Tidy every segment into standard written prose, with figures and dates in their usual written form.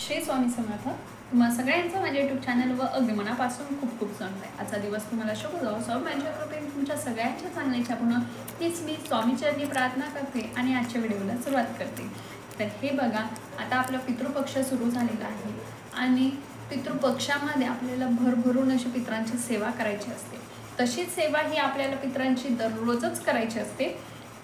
श्री स्वामी समर्थ। तुम्हा सगळ्यांचं माझ्या यूट्यूब चॅनल व अगदी मनापासून खूप खूप चांगलं आहे। आजचा दिवस तुम्हाला शुभ जावो। सब माझ्या कृपेने तुमच्या सगळ्यांच्या चांगल्याच्या पुन्हा तीच मी स्वामीचरणी प्रार्थना करते आणि आजच्या व्हिडिओला सुरुवात करते। तर हे बघा, आता आपला पितृपक्ष सुरू झालेला आहे आणि पितृपक्षामध्ये आपल्याला भरभरून अशी पितरांची सेवा करायची असते। तशीच सेवा ही आपल्याला पितरांची दररोजच करायची असते,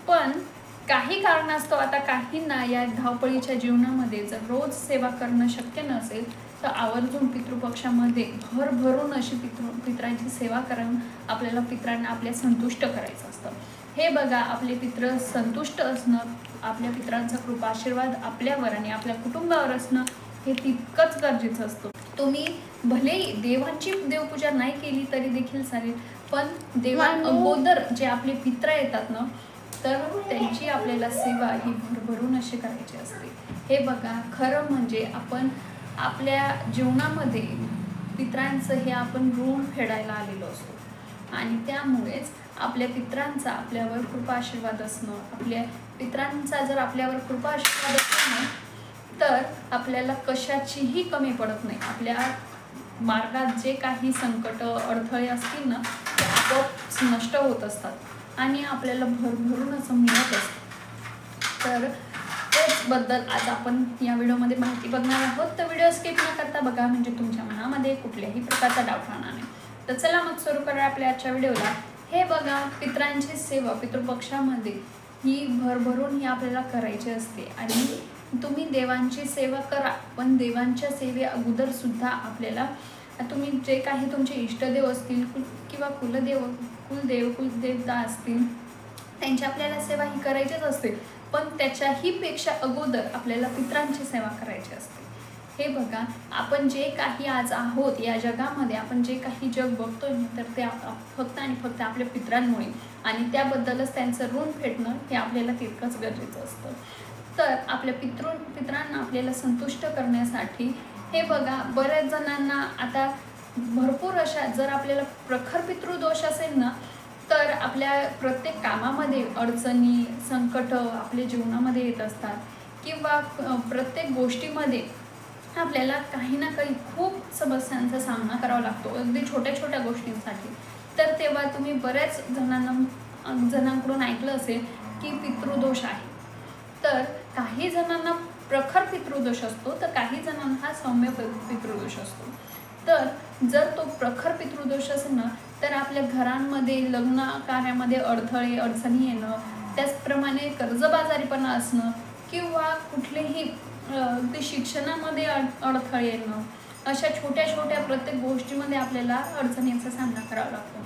पण काही कारणास्तव आता काहींना या धावपळीच्या जीवनामध्ये जर रोज सेवा करणं शक्य नसेल तर आवर्जून पितृपक्षामध्ये भरभरून अशी पितरांची सेवा करून आपल्याला पितरांना आपल्या संतुष्ट करायचं असतं। हे बघा, आपले पित्र संतुष्ट असणं, आपल्या पितरांचा कृपा आशीर्वाद आपल्यावर आणि आपल्या कुटुंबावर असणं हे तितकंच गरजेचं असतं। तुम्ही भलेही देवांची देवपूजा नाही केली तरी देखील चालेल, पण देवांअगोदर जे आपले पित्र येतात ना, तर त्यांची आपल्याला सेवा ही भरभरून अशी करायची असते। हे बघा, खरं म्हणजे आपण आपल्या जीवनामध्ये पितरांचं हे आपण ऋण फेडायला आलेलो असतो आणि त्यामुळेच आपल्या पितरांचा आपल्यावर कृपा आशीर्वाद असणं, आपल्या पितरांचा जर आपल्यावर कृपा आशीर्वाद असणं तर आपल्याला कशाचीही कमी पडत नाही। आपल्या मार्गात जे काही संकट अडथळे असतील ना, ते आपोआप नष्ट होत असतात आणि आपल्याला भरभरून असं मिळत असतं। तर त्याचबद्दल आज आपण या व्हिडिओमध्ये माहिती बघणार आहोत। तर व्हिडिओ स्किप न करता बघा, म्हणजे तुमच्या मनामध्ये कुठल्याही प्रकारचा डाऊट राहणार नाही। तर चला मग सुरू करूया आपल्या आजच्या व्हिडिओला। हे बघा, पितरांची सेवा पितृपक्षामध्ये ही भरभरून ही आपल्याला करायची असते आणि तुम्ही देवांची सेवा करा, पण देवांच्या सेवे अगोदर सुद्धा आपल्याला तुम्ही जे काही तुमचे इष्टदेव असतील किंवा कुलदेवता असतील त्यांची आपल्याला सेवा ही करायचीच असते, पण त्याच्याही पेक्षा अगोदर आपल्याला पितरांची सेवा करायची असते। हे बघा, आपण जे काही आज आहोत या जगामध्ये, आपण जे काही जग बघतोय तर ते फक्त आणि फक्त आपल्या पितरांमुळे आणि त्याबद्दलच त्यांचं ऋण फेडणं हे आपल्याला तितकंच गरजेचं असतं। तर आपल्या पितरांना आपल्याला संतुष्ट करण्यासाठी हे बघा, बऱ्याच जणांना आता भरपूर अशा जर आपल्याला प्रखर पितृदोष असेल ना, तर आपल्या प्रत्येक कामामध्ये अडचणी संकट आपल्या जीवनामध्ये येत असतात किंवा प्रत्येक गोष्टीमध्ये आपल्याला काही ना काही खूप समस्यांचा सामना करावा लागतो, अगदी छोट्या छोट्या गोष्टींसाठी। तर तेव्हा तुम्ही बऱ्याच जणांकडून ऐकलं असेल की पितृदोष आहे। तर काही जणांना प्रखर पितृदोष असतो तर काही जणांना हा सौम्य पितृदोष असतो। तर जर तो प्रखर पितृदोष असेल ना, तर आपल्या घरांमध्ये लग्न कार्यामध्ये अडथळे अडचणी येणं, त्याचप्रमाणे कर्जबाजारीपणा असणं किंवा कुठलेही शिक्षणामध्ये अडथळे येणं, अशा छोट्या छोट्या प्रत्येक गोष्टीमध्ये आपल्याला अडचणींचा सामना करावा लागतो।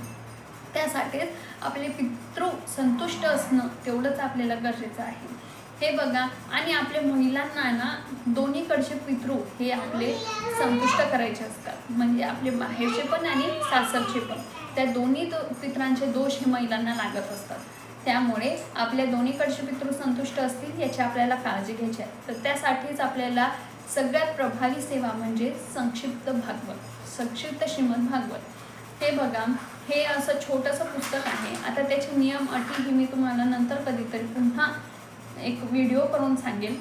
त्यासाठीच आपले पितृ संतुष्ट असणं तेवढंच आपल्याला गरजेचं आहे। हे बघा, आणि आपल्या महिलांना ना दोन्हीकडचे पितृ हे आपले संतुष्ट करायचे असतात, म्हणजे आपले बाहेरचे पण आणि सासरचे पण, त्या दोन्ही पितरांचे दोष हे महिलांना लागत असतात। त्यामुळे आपल्या दोन्हीकडचे पितृ संतुष्ट असतील याची आपल्याला काळजी घ्यायची आहे। तर त्यासाठीच आपल्याला सगळ्यात प्रभावी सेवा म्हणजे संक्षिप्त श्रीमद भागवत। हे बघा, हे असं छोटंसं पुस्तक आहे। आता त्याचे नियम अटी ही मी तुम्हाला नंतर कधीतरी पुन्हा एक व्हिडिओ करून सांगेल।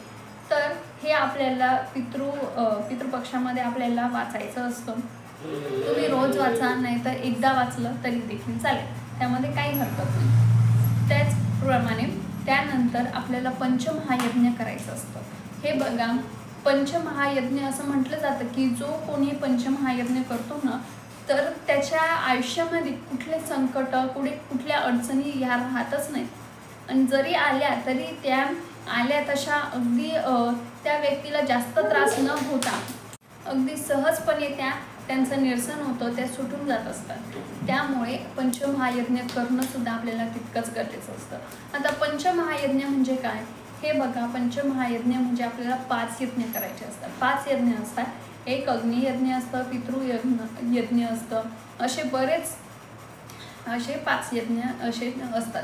तर हे आपल्याला पितृपक्षामध्ये आपल्याला वाचायचं असतं। तुम्ही रोज वाचा, नाही तर एकदा वाचलं तरी देखील चालेल, त्यामध्ये काही हरकत नाही। त्याचप्रमाणे त्यानंतर आपल्याला पंचमहायज्ञ करायचं असतं। हे बघा, पंचमहायज्ञ असं म्हटलं जातं की जो कोणी पंचमहायज्ञ करतो ना, तर त्याच्या आयुष्यामध्ये कुठले संकट कुठल्या अडचणी ह्या राहतच नाहीत, आणि जरी आल्या तरी त्या आल्या तशा अगदी त्या व्यक्तीला जास्त त्रास न होता अगदी सहजपणे त्यांचं निरसन होतं, त्या सुटून जात असतात। त्यामुळे पंचमहायज्ञ करणं सुद्धा आपल्याला तितकंच गरजेचं असतं। आता पंचमहायज्ञ म्हणजे काय? हे बघा, पंचमहायज्ञ म्हणजे आपल्याला 5 यज्ञ करायचे असतात। 5 यज्ञ असतात, एक अग्नियज्ञ असतं, पितृयज्ञ असतं, असे बरेच 5 यज्ञ असे असतात।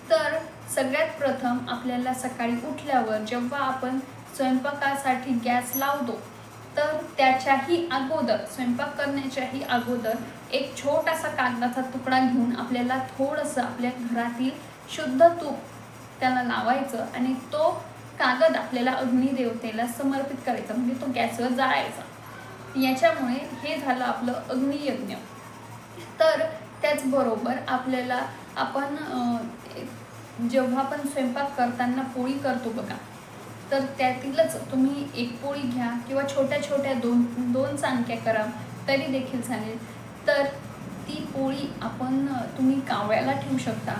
तर सगळ्यात प्रथम आपल्याला सकाळी उठल्यावर जेव्हा आपण स्वयंपाकासाठी गॅस लावतो, तर त्याच्याही अगोदर, स्वयंपाक करण्याच्याही अगोदर एक छोटासा कागदाचा तुकडा घेऊन आपल्याला थोडंसं आपल्या घरातील शुद्ध तूप त्याला लावायचं आणि तो कागद आपल्याला अग्निदेवतेला समर्पित करायचा, म्हणजे तो गॅसवर जाळायचा। याच्यामुळे हे झालं आपलं अग्नियज्ञ। तर त्याचबरोबर आपल्याला आपण जेव्हा आपण स्वयंपाक करताना पोळी करतो बघा, तर त्यातीलच तुम्ही एक पोळी घ्या किंवा छोट्या छोट्या दोन चाणक्या करा तरी देखील चालेल। तर ती पोळी तुम्ही कावळ्याला ठेवू शकता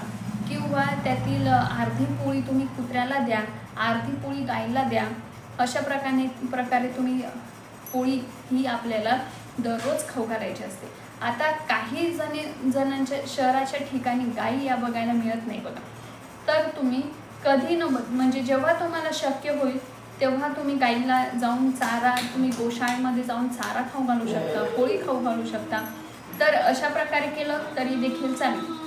किंवा त्यातील अर्धी पोळी तुम्ही कुत्र्याला द्या, अर्धी पोळी गाईला द्या। अशा प्रकारे तुम्ही पोळी ही आपल्याला दररोज खाऊ घालायची असते। आता काही जणांच्या शहराच्या ठिकाणी गाई या बघायला मिळत नाही बघा, तर तुम्ही कधी म्हणजे जेव्हा तुम्हाला शक्य होईल तेव्हा तुम्ही गाईला जाऊन चारा, तुम्ही गोशाळेमध्ये जाऊन चारा खाऊ घालू शकता, पोळी खाऊ घालू शकता। तर अशा प्रकारे केलं तरी देखील चालेल।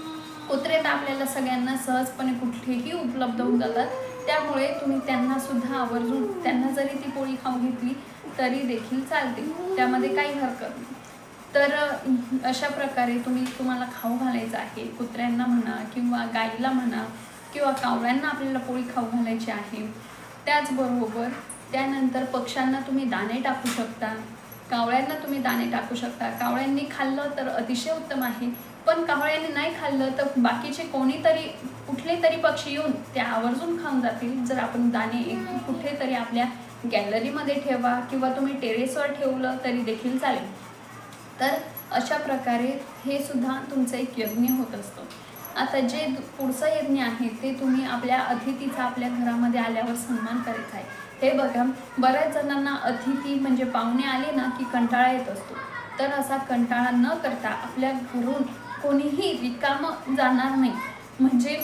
कुत्रे तर आपल्याला सगळ्यांना सहजपणे कुठेही उपलब्ध होऊन जातात, त्यामुळे तुम्ही त्यांना सुद्धा आवर्जून त्यांना जरी ती पोळी खाऊ घेतली तरी देखील चालते, त्यामध्ये काही हरकत नाही। तर अशा प्रकारे तुम्हाला खाऊ घालायचं आहे, कुत्र्यांना म्हणा किंवा गाईला म्हणा किंवा कावळ्यांना आपल्याला पोळी खाऊ घालायची आहे। त्याचबरोबर त्यानंतर पक्ष्यांना तुम्ही दाणे टाकू शकता, कावळ्यांना तुम्ही दाणे टाकू शकता। कावळ्यांनी खाल्लं तर अतिशय उत्तम आहे, पण कावळ्यांनी नाही खाल्लं तर बाकीचे कुठले तरी पक्षी येऊन ते आवर्जून खाऊन जातील। जर आपण दाणे कुठेतरी आपल्या गॅलरीमध्ये ठेवा किंवा तुम्ही टेरेसवर ठेवलं तरी देखील चालेल। तर अशा प्रकारे हे सुद्धा तुमचं एक यज्ञ होत असतं। आता जे पुढचं यज्ञ आहे ते तुम्ही आपल्या अतिथीचा आपल्या घरामध्ये आल्यावर सन्मान करायचा आहे। हे बघा, बऱ्याच जणांना अतिथी म्हणजे पाहुणे आले ना की कंटाळा येत असतो, तर असा कंटाळा न करता आपल्या घरून कोणीही रिकामं जाणार नाही, म्हणजे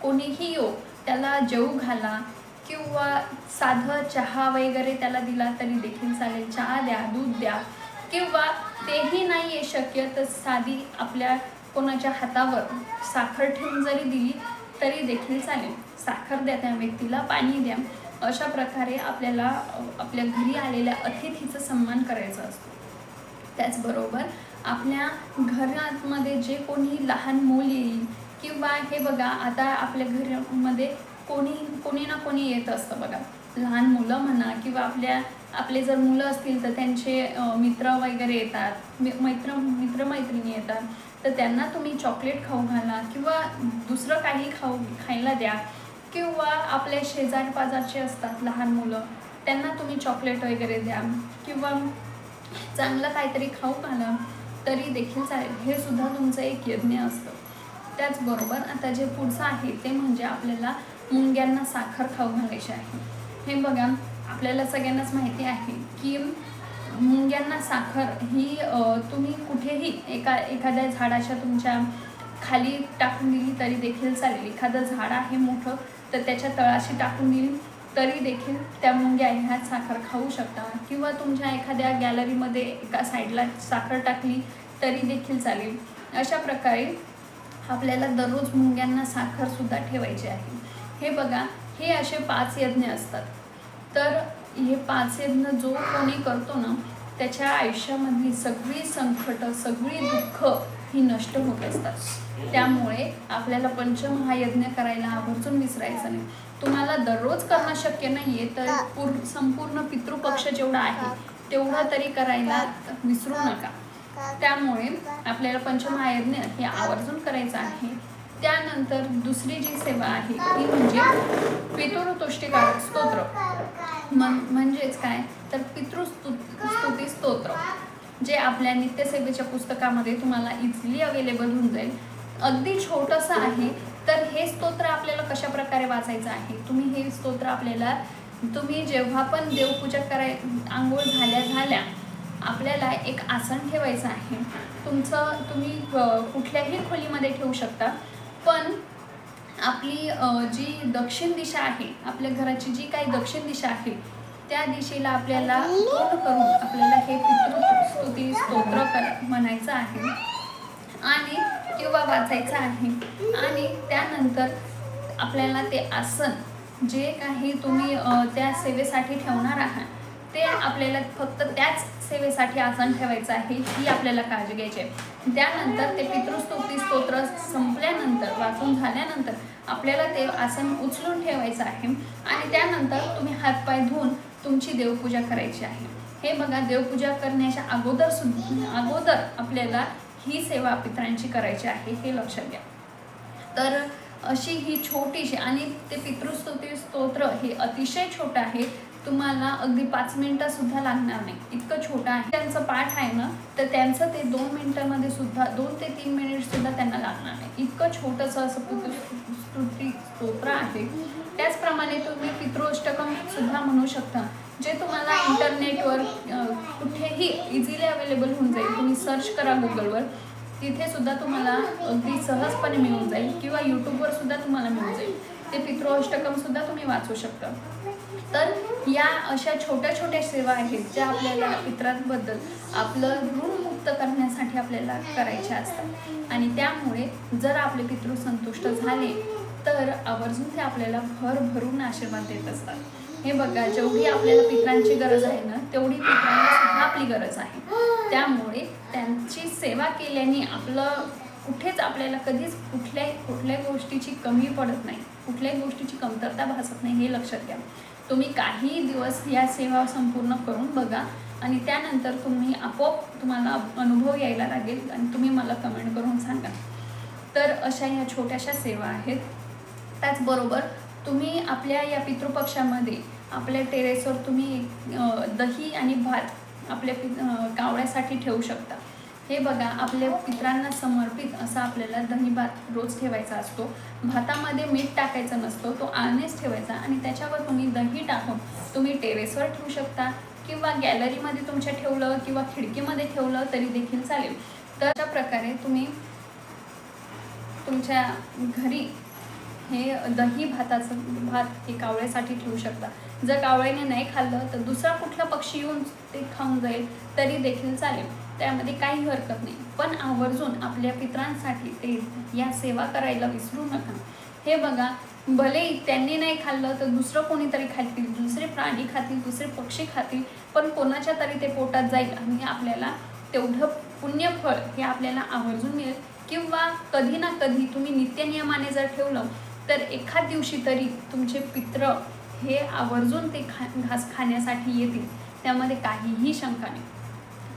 कोणीही येऊ त्याला जेवू घाला किंवा साधं चहा वगैरे त्याला दिला तरी देखील चालेल। चहा द्या, दूध द्या, किंवा तेही नाही आहे शक्य तर साधी आपल्या कोणाच्या हातावर साखर ठेवून जरी दिली तरी देखील चालेल। साखर द्या त्या व्यक्तीला, पाणी द्या। अशा प्रकारे आपल्याला आपल्या घरी आलेल्या अतिथीचा सन्मान करायचा असतो। त्याचबरोबर आपल्या घरामध्ये जे कोणी लहान मूल येईल किंवा हे बघा, आता आपल्या घरामध्ये कोणी ना कोणी येत असतं बघा, लहान मुलं म्हणा किंवा आपले जर मुलं असतील तर त्यांचे मित्र वगैरे येतात, मित्रमैत्रिणी येतात, तर त्यांना तुम्ही चॉकलेट खाऊ घाला किंवा दुसरं काही खायला द्या, किंवा आपल्या शेजारी पाजारचे असतात लहान मुलं, त्यांना तुम्ही चॉकलेट वगैरे द्या किंवा चांगलं काहीतरी खाऊ घाला तरी देखील चालेल। हे सुद्धा तुमचं एक यज्ञ असतं। त्याचबरोबर आता जे पुढचं आहे ते म्हणजे आपल्याला मुंग्यांना साखर खाऊ घालायची आहे। हे बघा, आपल्याला सगळ्यांनाच माहिती आहे की मुंग्यांना साखर ही तुम्ही कुठेही एखाद्या झाडाच्या तुमच्या खाली टाकून दिली तरी देखील चालेल। एखादं झाड आहे मोठं तर त्याच्या तळाशी टाकून दिली तरी देखील त्या मुंग्या ह्या साखर खाऊ शकता, किंवा तुमच्या एखाद्या गॅलरीमध्ये एका साईडला साखर टाकली तरी देखील चालेल। अशा प्रकारे आपल्याला दररोज मुंग्यांना साखर सुद्धा ठेवायची आहे। हे बघा, हे असे 5 यज्ञ असतात। तर हे 5 यज्ञ जो कोणी करतो ना त्याच्या आयुष्यामधली सगळी संकट, सगळी दुःख ही नष्ट होत असतात। त्यामुळे आपल्याला पंचमहायज्ञ करायला आवर्जून विसरायचं नाही। तुम्हाला दररोज करणं शक्य नाहीये तर संपूर्ण पितृपक्ष जेवढा आहे तेवढा तरी करायला विसरू नका। त्यामुळे आपल्याला पंचमहायज्ञ हे आवर्जून करायचं आहे। त्यानंतर दुसरी जी सेवा आहे ती म्हणजे पितृतुष्टिकारक स्तोत्र, म्हणजेच काय तर पितृस्तुती स्तोत्र, जे आपल्या नित्यसेवेच्या पुस्तकामध्ये तुम्हाला इझिली अवेलेबल होऊन जाईल। अगदी छोटंसं आहे। तर हे स्तोत्र आपल्याला कशा प्रकारे वाचायचं आहे, हे स्तोत्र आपल्याला तुम्ही जेव्हा पण देवपूजा आंघोळ झाल्या आपल्याला एक आसन ठेवायचं आहे। तुम्ही कुठल्याही खोलीमध्ये ठेवू शकता, पण आपली जी दक्षिण दिशा आहे, आपल्या घराची जी काही दक्षिण दिशा आहे त्या दिशेला आपल्याला तोंड करून आपल्याला हे पितृस्तुती स्तोत्र म्हणायचं आहे आणि किंवा वाचायचं आहे। आणि त्यानंतर आपल्याला ते आसन जे काही तुम्ही त्या सेवेसाठी ठेवणार आहात ते आपल्याला फक्त त्याच सेवेसाठी आसन ठेवायचं आहे ही आपल्याला काळजी घ्यायची आहे। त्यानंतर ते पितृस्तुती स्तोत्र संपल्यानंतर, वाचून झाल्यानंतर आपल्याला ते आसन उचलून ठेवायचं आहे आणि त्यानंतर तुम्ही हातपाय धुवून तुमची देवपूजा करायची आहे। हे बघा, देवपूजा करण्याच्या अगोदर आपल्याला ही सेवा पितरांची करायची आहे, हे लक्षात घ्या। तर अशी ही छोटीशी, आणि ते पितृस्तुती स्तोत्र हे अतिशय छोटं आहे, तुम्हाला अगदी 5 मिनिटं सुद्धा लागणार नाही, इतकं छोटं आहे। त्यांचं पाठ आहे ना, तर त्यांचं ते 2 मिनिटांमध्ये सुद्धा 2 ते 3 मिनिट सुद्धा त्यांना लागणार नाही, इतकं छोटंसं असं पितृस्तुती स्तोत्र आहे। त्याचप्रमाणे तुम्ही पितृअष्टकम सुद्धा म्हणू शकता, जे तुम्हाला इंटरनेटवर कुठेही इझिली अवेलेबल होऊन जाईल। तुम्ही सर्च करा गुगलवर, तिथे सुद्धा तुम्हाला अगदी सहजपणे मिळून जाईल, किंवा यूट्यूबवर सुद्धा तुम्हाला मिळून जाईल। ते पितृअष्टकम सुद्धा तुम्ही वाचू शकता। तर या अशा छोट्या छोट्या सेवा आहेत ज्या आपल्याला पितरांबद्दल आपलं ऋण मुक्त करण्यासाठी आपल्याला करायच्या असतात, आणि त्यामुळे जर आपले पितृ संतुष्ट झाले तर आवर्जून ते आपल्याला भरभरून आशीर्वाद देत असतात। हे बघा, जेवढी आपल्याला पितरांची गरज आहे ना, तेवढी पितरांना सुद्धा आपली गरज आहे। त्यामुळे त्यांची सेवा केल्याने आपलं कुठेच आपल्याला कधीच कुठल्याही गोष्टीची कमी पडत नाही, कुठल्याही गोष्टीची कमतरता भासत नाही, हे लक्षात घ्या। तुम्ही काही दिवस या सेवा संपूर्ण करून बघा, आणि त्यानंतर तुम्ही आपोआप तुम्हाला अनुभव यायला लागेल, आणि तुम्ही मला कमेंट करून सांगा। तर अशा या छोट्याशा सेवा आहेत। त्याचबरोबर तुम्ही आपल्या या पितृपक्षामध्ये आपल्या टेरेसवर तुम्ही दही आणि भात आपल्या कावळ्यासाठी ठेवू शकता। हे बघा, आपल्या पितरांना समर्पित असा आपल्याला दही भात रोज ठेवायचा असतो। भातामध्ये मीठ टाकायचं नसतो, तो आळणीच ठेवायचा, आणि त्याच्यावर तुम्ही दही टाकून तुम्ही टेरेसवर ठेवू शकता, किंवा गॅलरीमध्ये तुमच्या ठेवलं, किंवा खिडकीमध्ये ठेवलं तरी देखील चालेल। तर अशा प्रकारे तुम्ही तुमच्या घरी हे दही भात हे कावळ्यासाठी ठेवू शकता। जर कावळ्याने नाही खाल्लं तर दुसरा कुठला पक्षी येऊन ते खाऊन जाईल तरी देखील चालेल, त्यामध्ये काही हरकत नाही। पण आवर्जून आपल्या पितरांसाठी ते या सेवा करायला विसरू नका। हे बघा, भले त्यांनी नाही खाल्लं तर दुसरं कोणीतरी खातील, दुसरे प्राणी खातील, दुसरे पक्षी खातील, पण कोणाच्या तरी ते पोटात जाईल, आणि आपल्याला तेवढं पुण्यफळ हे आपल्याला आवर्जून मिळेल। किंवा कधी ना कधी तुम्ही नित्यनियमाने जर ठेवलं तर एखाद दिवशी तरी तुमचे पित्र हे आवर्जून ते घास खाण्यासाठी येतील, त्यामध्ये काहीही शंका नाही।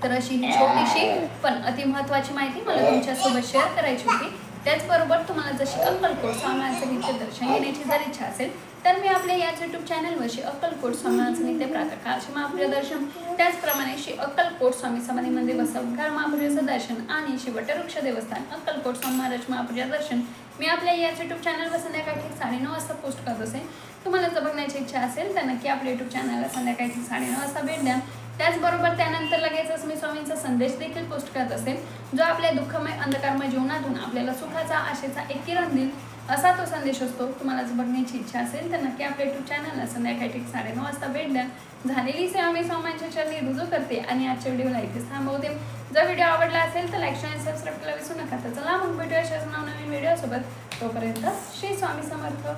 तर अशी ही छोटीशी पण अतिमहत्त्वाची माहिती मला तुमच्यासोबत शेअर करायची होती। त्याचबरोबर तुम्हाला जशी अक्कलकोट स्वामींचे नित्य दर्शन घेण्याची जर इच्छा असेल तर मी आपल्या याच यूट्यूब चॅनलवर श्री अक्कलकोट स्वामींचे नित्य प्रातःकाळचे महापूजा दर्शन, त्याचप्रमाणे श्री अक्कलकोट स्वामी समाधी मंदिर बसवकार महापूजेचं दर्शन, आणि श्री वटवृक्ष देवस्थान अक्कलकोट स्वामी महाराज महापूजा दर्शन मी आपल्या याच यूट्यूब चॅनलवर संध्याकाळी 9:30 वाजता पोस्ट करत असेल। तुम्हाला जर बघण्याची इच्छा असेल तर नक्की आपल्या यूट्यूब चॅनलला संध्याकाळी 9:30 वाजता भेट द्या। त्याचबरोबर त्यानंतर लगेचच मी स्वामींचा संदेश देखील पोस्ट करत असेल, जो आपल्या दुःखमय अंधकारमय जीवनातून आपल्याला सुखाचा आशेचा एक किरण देईल, असा तो संदेश असतो। तुम्हाला जर बघण्याची इच्छा असेल तर नक्की आपल्या यूट्यूब चॅनलला संध्याकाळी 9:30 वाजता भेट द्या। झालेली सेवा मी स्वामींच्या चरणी रुजू करते आणि आजच्या व्हिडिओला इथेच थांबवते। जर व्हिडिओ आवडला असेल तर लाईक आणि सबस्क्राईब करायला विसरू नका। तर चला मग भेटूया अशाच नवनवीन व्हिडिओसोबत, तोपर्यंत श्री स्वामी समर्थ।